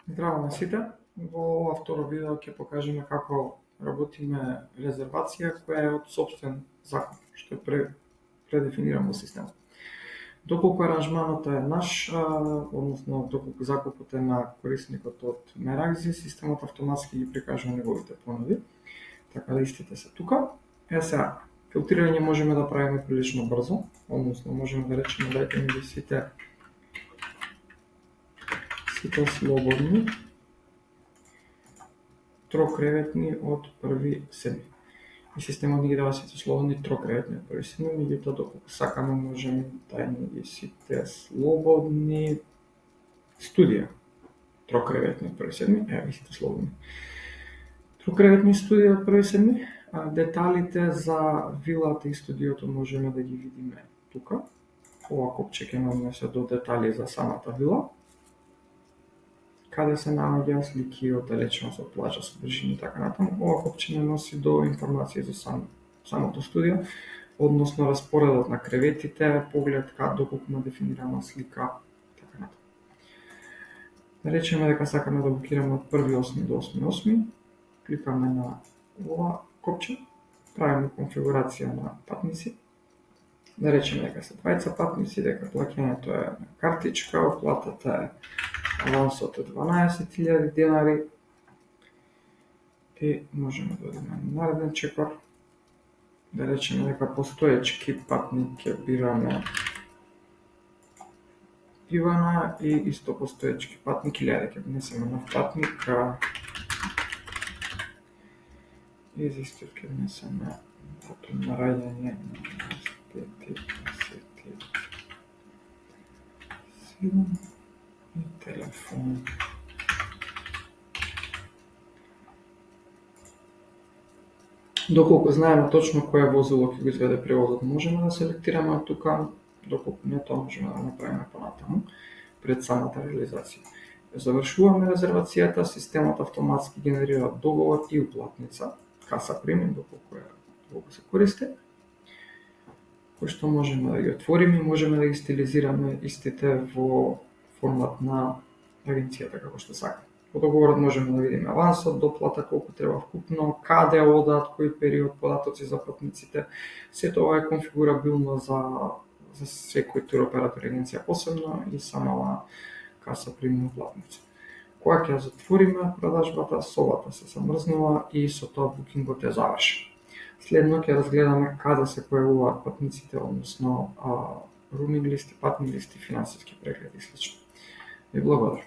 Здраво на сите. Во ова второ видео ќе покажеме како работиме резервација која е од сопствен закуп, што е предефиниран во системот. Доколку аранжманот е наш, односно доколку закупот е на корисникот од Меракзи, системот автоматски ги прикажува неговите понуди. Така да истите се тука. Сега, филтрирање можеме да правиме прилично брзо, односно можеме да речеме дајте ми ги сите слободни трокреветни од 1.7. И системот ни ги дава сите слободни трокреветни од 1.7, меѓутоа доколку сакаме можеме да ни ги сите слободни студија трокреветни од 1.7, ева сите слободни. Трокреветни студија од 1.7, деталите за вилата и студиото можеме да ги видиме тука. Ова копче ќе нам несе до детали за самата вила, каде се наоѓа слики од далечност од плажа, содржини и така натаму. Ова копче не носи до информации за самото студио, односно распоредот на креветите, поглед доколку има дефинирана слика, така натаму. Да речеме дека сакаме да букираме од 1.8 до 8.8, кликаме на ова копче, правиме конфигурација на патници. Да речеме дека се двајца патници, дека плаќањето е на картичка, оплатата е авансот е 12.000 денари и можеме да одиме на нареден чекор. Да речеме дека постоечки патник ќе бираме Ивана и исто постоечки патник, или ќе внесеме нов патник и за исто ќе внесеме датум на раѓање 5.10.7 и телефон. Доколку знаеме точно кој возило ќе го изведе превозот, можеме да селектираме од тука, доколку не тоа можеме да направиме понатаму пред самата реализација. Завршуваме резервацијата, системот автоматски генерира договор и уплатница, каса премиум доколку се користи, кој што можеме да ги отвориме и можеме да ги стилизираме истите во формат на агенцијата како што сакаме. Во договорот можеме да видиме авансот, доплата, колку треба вкупно, каде одат, кој период, податоци за патниците. Сето ова е конфигурабилно за секој туроператор агенција посебно и самава каса премиум платница. Кога ќе затвориме продажбата, собата се замрзнува и со тоа букингот е завршен. Следно ќе разгледаме каде се појавуваат патниците, односно rooming листи, патни листи, финансиски прегледи и слично. Ви благодарам.